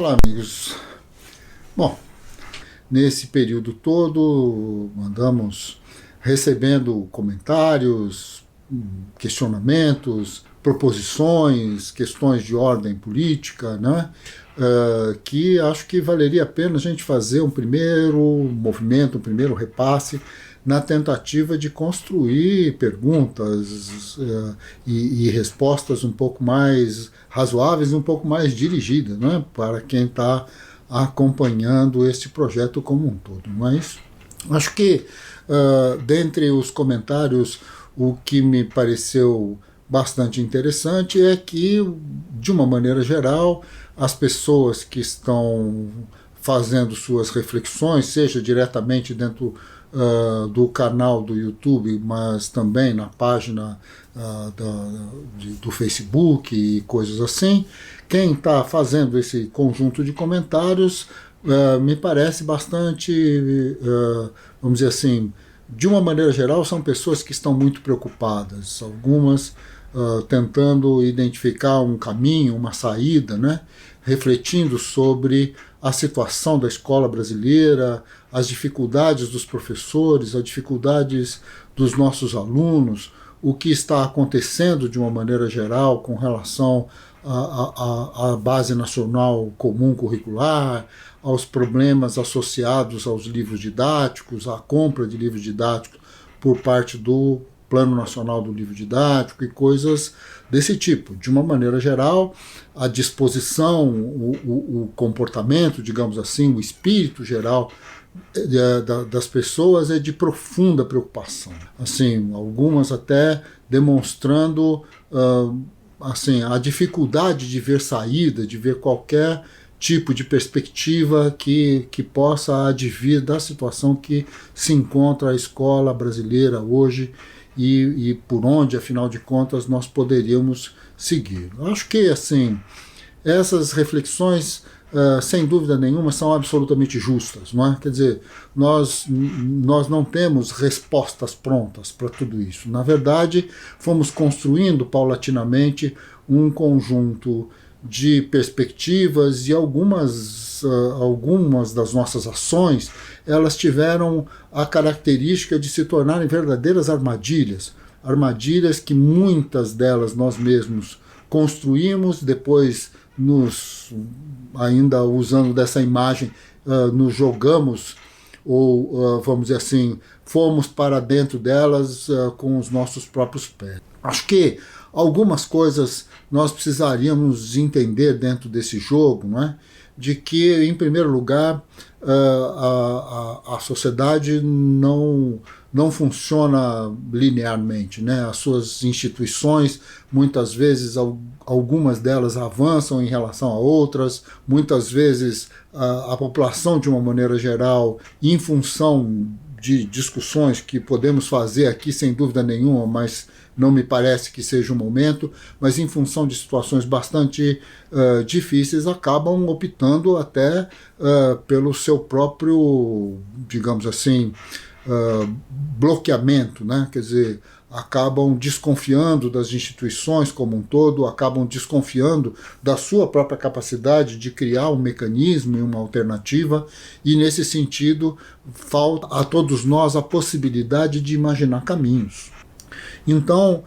Olá, amigos. Bom, nesse período todo andamos recebendo comentários, questionamentos, proposições, questões de ordem política, né? Que acho que valeria a pena a gente fazer um primeiro movimento, um primeiro repasse na tentativa de construir perguntas e respostas um pouco mais razoáveis, um pouco mais dirigidas, né, para quem está acompanhando este projeto como um todo. Mas acho que, dentre os comentários, o que me pareceu bastante interessante é que, de uma maneira geral, as pessoas que estão fazendo suas reflexões, seja diretamente dentro do canal do YouTube, mas também na página do Facebook e coisas assim, quem está fazendo esse conjunto de comentários me parece bastante, vamos dizer assim, de uma maneira geral, são pessoas que estão muito preocupadas, algumas tentando identificar um caminho, uma saída, né? Refletindo sobre a situação da escola brasileira, as dificuldades dos professores, as dificuldades dos nossos alunos, o que está acontecendo de uma maneira geral com relação à base nacional comum curricular, aos problemas associados aos livros didáticos, à compra de livros didáticos por parte do Plano Nacional do Livro Didático e coisas desse tipo. De uma maneira geral, a disposição, o comportamento, digamos assim, o espírito geral das pessoas é de profunda preocupação. Assim, algumas até demonstrando assim, a dificuldade de ver saída, de ver qualquer tipo de perspectiva que possa advir da situação que se encontra a escola brasileira hoje e por onde, afinal de contas, nós poderíamos seguir. Eu acho que, assim, essas reflexões, sem dúvida nenhuma, são absolutamente justas, não é? Quer dizer, nós não temos respostas prontas para tudo isso. Na verdade, fomos construindo paulatinamente um conjunto de perspectivas e algumas das nossas ações, elas tiveram a característica de se tornarem verdadeiras armadilhas, armadilhas que muitas delas nós mesmos construímos, depois ainda usando dessa imagem, nos jogamos, ou vamos dizer assim, fomos para dentro delas com os nossos próprios pés. Acho que algumas coisas nós precisaríamos entender dentro desse jogo, não é? De que, em primeiro lugar, a sociedade não funciona linearmente, né? As suas instituições, muitas vezes, algumas delas avançam em relação a outras, muitas vezes a população, de uma maneira geral, em função de discussões que podemos fazer aqui, sem dúvida nenhuma, mas não me parece que seja o momento, mas em função de situações bastante difíceis, acabam optando até pelo seu próprio, digamos assim, bloqueamento, né? Quer dizer, acabam desconfiando das instituições como um todo, acabam desconfiando da sua própria capacidade de criar um mecanismo e uma alternativa, e nesse sentido falta a todos nós a possibilidade de imaginar caminhos. Então,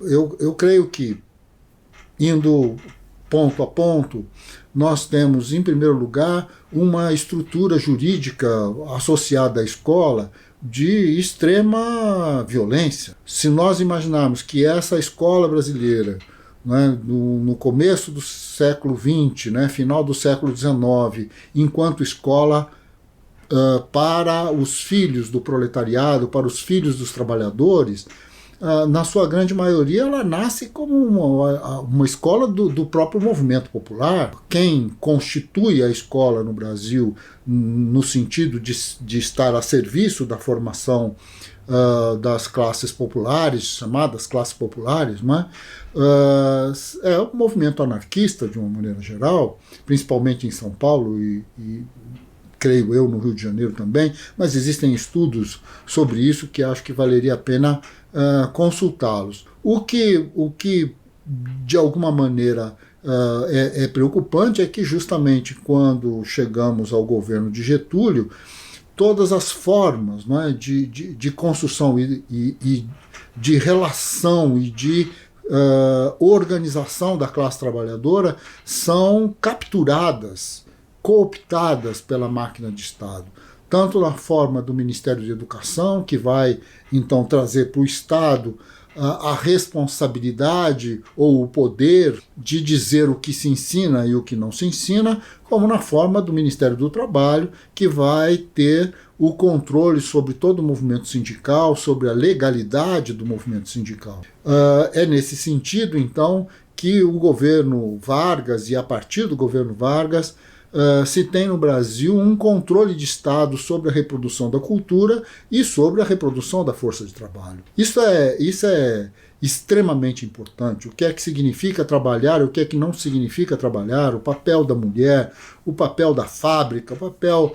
eu creio que, indo ponto a ponto, nós temos, em primeiro lugar, uma estrutura jurídica associada à escola de extrema violência. Se nós imaginarmos que essa escola brasileira, né, no começo do século XX, né, final do século XIX, enquanto escola para os filhos do proletariado, para os filhos dos trabalhadores, na sua grande maioria, ela nasce como uma escola do próprio movimento popular. Quem constitui a escola no Brasil, no sentido de estar a serviço da formação das classes populares, chamadas classes populares, né? É o movimento anarquista, de uma maneira geral, principalmente em São Paulo e creio eu, no Rio de Janeiro também, mas existem estudos sobre isso que acho que valeria a pena consultá-los. O que de alguma maneira é preocupante é que justamente quando chegamos ao governo de Getúlio, todas as formas, não é, de construção e de relação e de organização da classe trabalhadora são capturadas, cooptadas pela máquina de Estado. Tanto na forma do Ministério de Educação, que vai então trazer para o Estado a responsabilidade ou o poder de dizer o que se ensina e o que não se ensina, como na forma do Ministério do Trabalho, que vai ter o controle sobre todo o movimento sindical, sobre a legalidade do movimento sindical. É nesse sentido, então, que o governo Vargas, e a partir do governo Vargas, se tem no Brasil um controle de Estado sobre a reprodução da cultura e sobre a reprodução da força de trabalho. Isso é extremamente importante. O que é que significa trabalhar, o que é que não significa trabalhar, o papel da mulher, o papel da fábrica, o papel,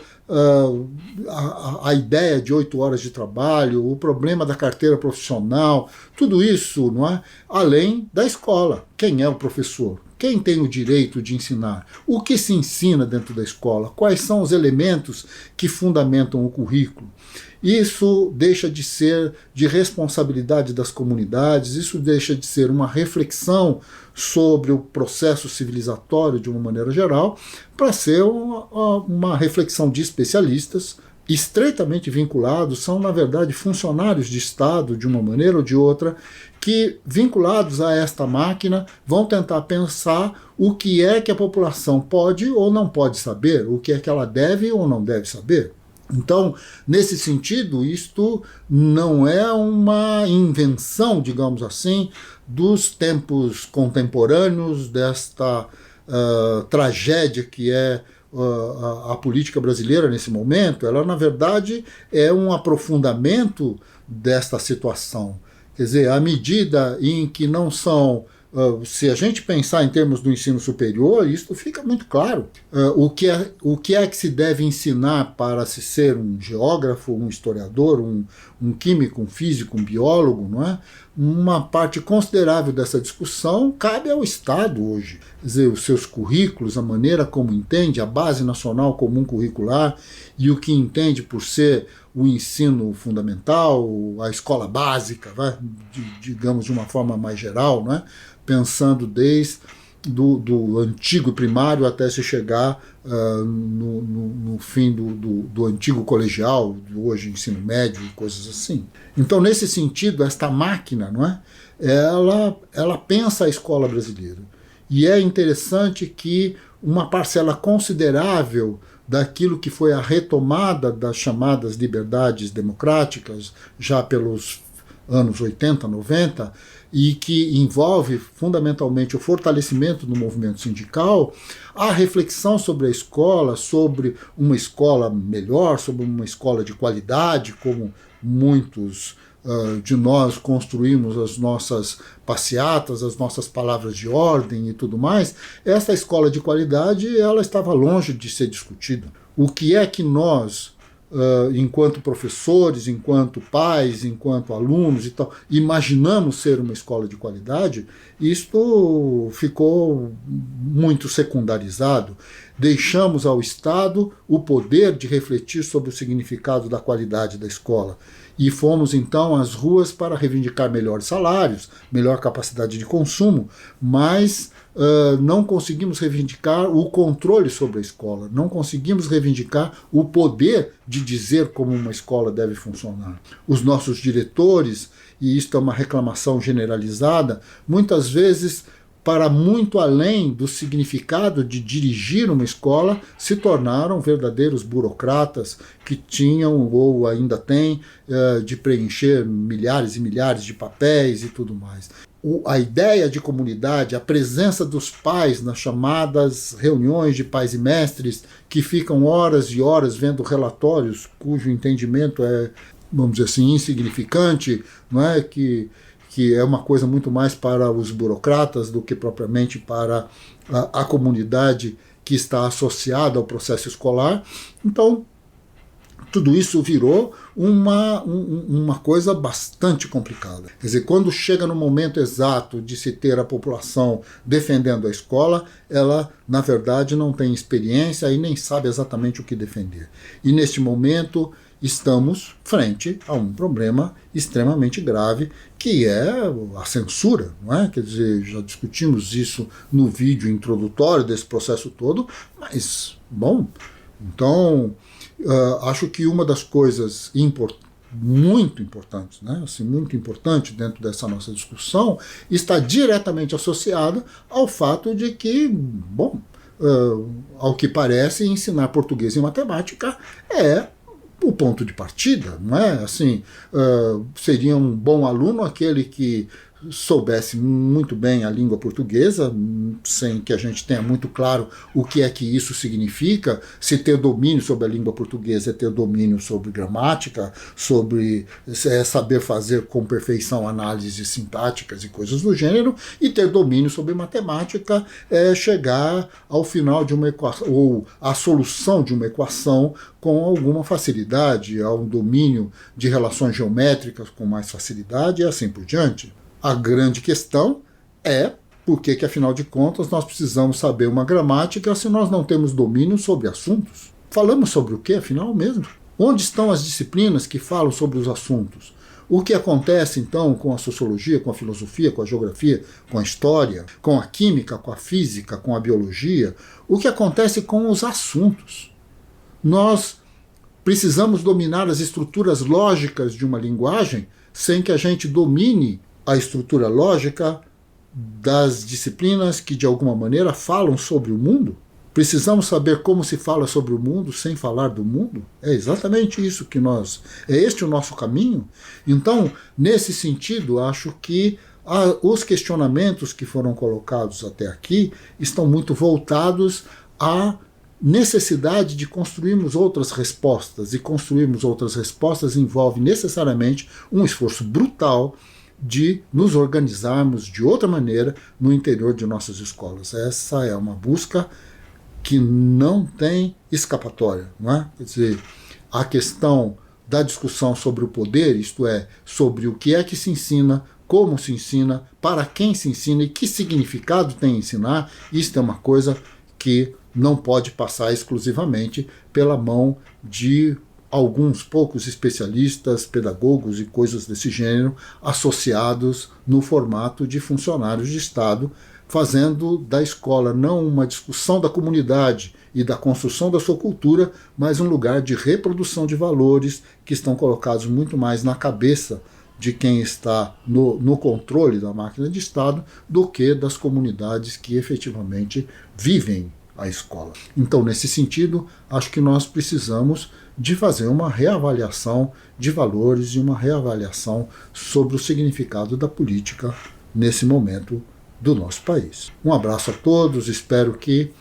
a ideia de 8 horas de trabalho, o problema da carteira profissional, tudo isso, não é? Além da escola. Quem é o professor? Quem tem o direito de ensinar? O que se ensina dentro da escola? Quais são os elementos que fundamentam o currículo? Isso deixa de ser de responsabilidade das comunidades, isso deixa de ser uma reflexão sobre o processo civilizatório de uma maneira geral, para ser uma reflexão de especialistas estreitamente vinculados, são, na verdade, funcionários de Estado, de uma maneira ou de outra, que, vinculados a esta máquina, vão tentar pensar o que é que a população pode ou não pode saber, o que é que ela deve ou não deve saber. Então, nesse sentido, isto não é uma invenção, digamos assim, dos tempos contemporâneos, desta tragédia que é a política brasileira nesse momento. Ela, na verdade, é um aprofundamento desta situação. Quer dizer, à medida em que não são... se a gente pensar em termos do ensino superior, isso fica muito claro. O que é que se deve ensinar para se ser um geógrafo, um historiador, um químico, um físico, um biólogo, não é? Uma parte considerável dessa discussão cabe ao Estado hoje. Quer dizer, os seus currículos, a maneira como entende, a Base Nacional Comum Curricular e o que entende por ser o ensino fundamental, a escola básica, digamos de uma forma mais geral, não é? Pensando desde do antigo primário até se chegar no fim do antigo colegial, hoje ensino médio e coisas assim. Então, nesse sentido, esta máquina, não é? Ela pensa a escola brasileira. E é interessante que uma parcela considerável daquilo que foi a retomada das chamadas liberdades democráticas, já pelos anos 80, 90, e que envolve fundamentalmente o fortalecimento do movimento sindical, a reflexão sobre a escola, sobre uma escola melhor, sobre uma escola de qualidade, como muitos de nós construímos as nossas passeatas, as nossas palavras de ordem e tudo mais. Essa escola de qualidade, ela estava longe de ser discutida. O que é que nós, enquanto professores, enquanto pais, enquanto alunos e tal, imaginamos ser uma escola de qualidade? Isto ficou muito secundarizado. Deixamos ao Estado o poder de refletir sobre o significado da qualidade da escola. E fomos, então, às ruas para reivindicar melhores salários, melhor capacidade de consumo, mas não conseguimos reivindicar o controle sobre a escola, não conseguimos reivindicar o poder de dizer como uma escola deve funcionar. Os nossos diretores, e isto é uma reclamação generalizada, muitas vezes, para muito além do significado de dirigir uma escola, se tornaram verdadeiros burocratas que tinham ou ainda têm de preencher milhares e milhares de papéis e tudo mais. A ideia de comunidade, a presença dos pais nas chamadas reuniões de pais e mestres, que ficam horas e horas vendo relatórios cujo entendimento é, vamos dizer assim, insignificante, não é? Que é uma coisa muito mais para os burocratas do que propriamente para a comunidade que está associada ao processo escolar. Então, tudo isso virou uma coisa bastante complicada. Quer dizer, quando chega no momento exato de se ter a população defendendo a escola, ela, na verdade, não tem experiência e nem sabe exatamente o que defender. E, neste momento, estamos frente a um problema extremamente grave, que é a censura, não é? Quer dizer, já discutimos isso no vídeo introdutório desse processo todo, mas, bom, então, acho que uma das coisas muito importantes, né? Assim, muito importante dentro dessa nossa discussão, está diretamente associada ao fato de que, bom, ao que parece, ensinar português e matemática é o ponto de partida, não é? Assim, seria um bom aluno aquele que soubesse muito bem a língua portuguesa, sem que a gente tenha muito claro o que é que isso significa. Se ter domínio sobre a língua portuguesa é ter domínio sobre gramática, sobre saber fazer com perfeição análises sintáticas e coisas do gênero, e ter domínio sobre matemática é chegar ao final de uma equação, ou à solução de uma equação com alguma facilidade, a um domínio de relações geométricas com mais facilidade e assim por diante. A grande questão é por que, afinal de contas, nós precisamos saber uma gramática se nós não temos domínio sobre assuntos. Falamos sobre o que, afinal mesmo? Onde estão as disciplinas que falam sobre os assuntos? O que acontece, então, com a sociologia, com a filosofia, com a geografia, com a história, com a química, com a física, com a biologia? O que acontece com os assuntos? Nós precisamos dominar as estruturas lógicas de uma linguagem sem que a gente domine a estrutura lógica das disciplinas que, de alguma maneira, falam sobre o mundo? Precisamos saber como se fala sobre o mundo sem falar do mundo? É exatamente isso que é este o nosso caminho? Então, nesse sentido, acho que os questionamentos que foram colocados até aqui estão muito voltados à necessidade de construirmos outras respostas, e construirmos outras respostas envolve necessariamente um esforço brutal de nos organizarmos de outra maneira no interior de nossas escolas. Essa é uma busca que não tem escapatória, não é? Quer dizer, a questão da discussão sobre o poder, isto é, sobre o que é que se ensina, como se ensina, para quem se ensina e que significado tem ensinar, isto é uma coisa que não pode passar exclusivamente pela mão de alguns poucos especialistas, pedagogos e coisas desse gênero associados no formato de funcionários de Estado, fazendo da escola não uma discussão da comunidade e da construção da sua cultura, mas um lugar de reprodução de valores que estão colocados muito mais na cabeça de quem está no controle da máquina de Estado do que das comunidades que efetivamente vivem a escola. Então, nesse sentido, acho que nós precisamos de fazer uma reavaliação de valores e uma reavaliação sobre o significado da política nesse momento do nosso país. Um abraço a todos, espero que,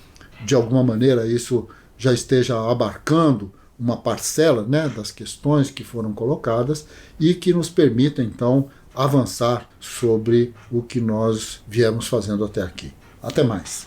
de alguma maneira, isso já esteja abarcando uma parcela, né, das questões que foram colocadas e que nos permita, então, avançar sobre o que nós viemos fazendo até aqui. Até mais.